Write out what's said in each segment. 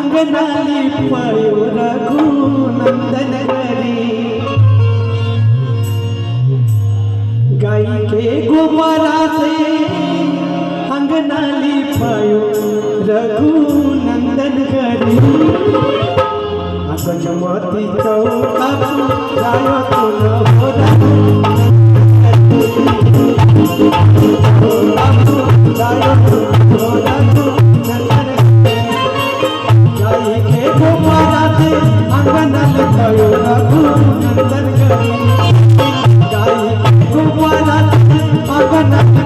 अंगनाली पायो रघुनंदन हरी गाय के गोबरा से अंगनाली पायो रघुनंदन हरी गजमती चौका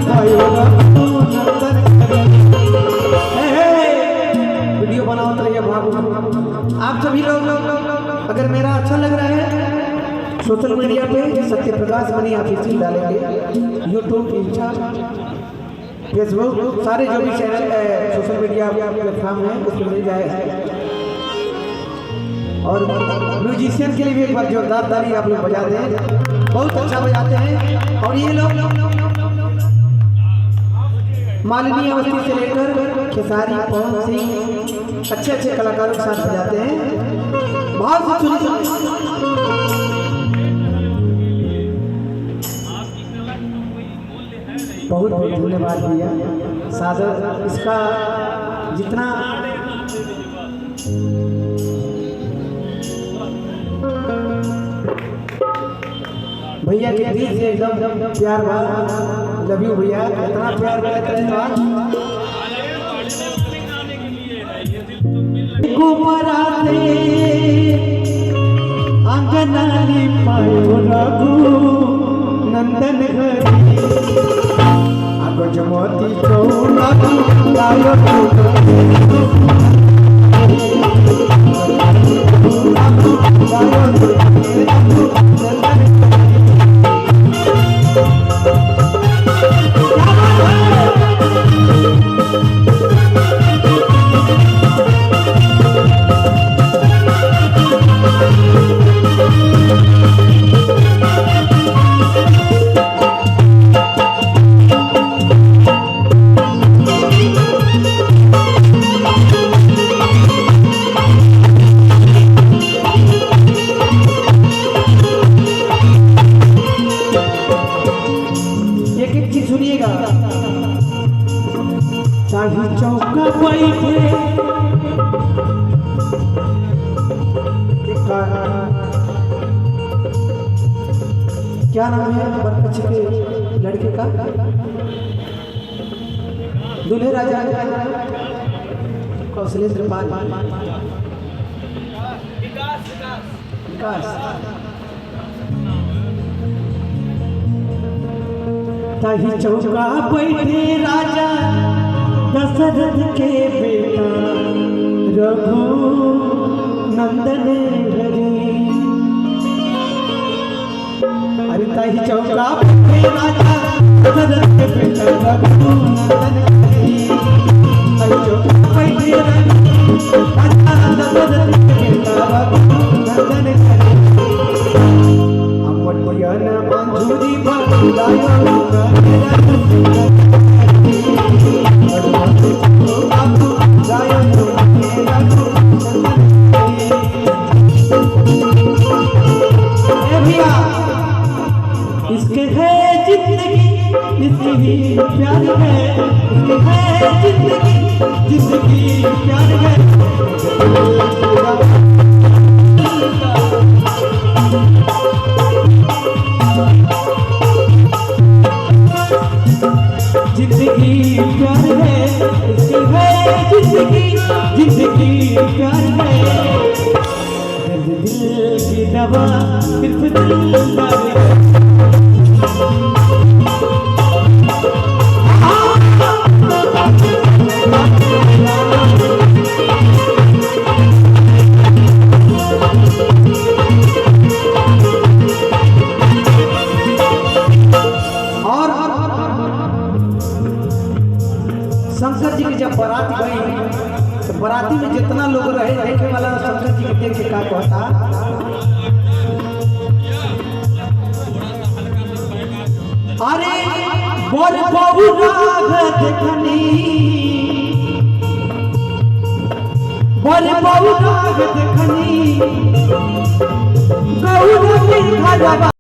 गायो वीडियो बनाओ तो ये भागो। आप सभी लोग अगर मेरा अच्छा लग रहा है सोशल मीडिया पे सत्य प्रकाश मनी ऑफिशियल डालेंगे, यूट्यूब, इंस्टा, फेसबुक, सारे जो भी चैनल सोशल मीडिया प्लेटफॉर्म है उसमें मिल जाएगा। और म्यूजिशियन के लिए भी एक बार जोरदार ताली आप लोग बजाते हैं, बहुत अच्छा बजाते हैं। और ये लोग मालिनी अवस्थी से लेकर खेसारी, पवन सिंह अच्छे अच्छे कलाकारों के साथ बजाते हैं। बहुत बहुत बहुत धन्यवाद भैया सादर इसका जितना भैया के दिल से एकदम प्यार बा। लव यू भैया, इतना प्यार गोबरा से अंगनाली पायो रघु नंदन हरी गजमती चौका गायो चौका बैठे क्या नाम है बरपक्ष के लड़के का? दूल्हे राजा कौशलेंद्र पाल विकास ताही चौका बैठे राजा दशरथ के बेटा रघु नंदन हरी। अरे ताही चौका बैठे राजा दशरथ के बेटा रघु नंदन हरी। ताही चौका बैठे राजा दशरथ के बेटा रघु नंदन हरी। अमर बयान मंजूरी बंदायो इसके है जिंदगी इसकी ही प्यार है, इसके है जिंदगी प्यार है। जिंदगी प्यार है, इसकी है जिंदगी प्यार है। दर्द दिल की दवा सिर्फ दिलदार है। शंकर जी की जब बारात गई तो बाराती में जितना लोग रहे देखे वाला शंकर जी के देख के का कहता, अरे बोल बहु राग देखनी बड़े बहुराग देखनी गौरा के घरवा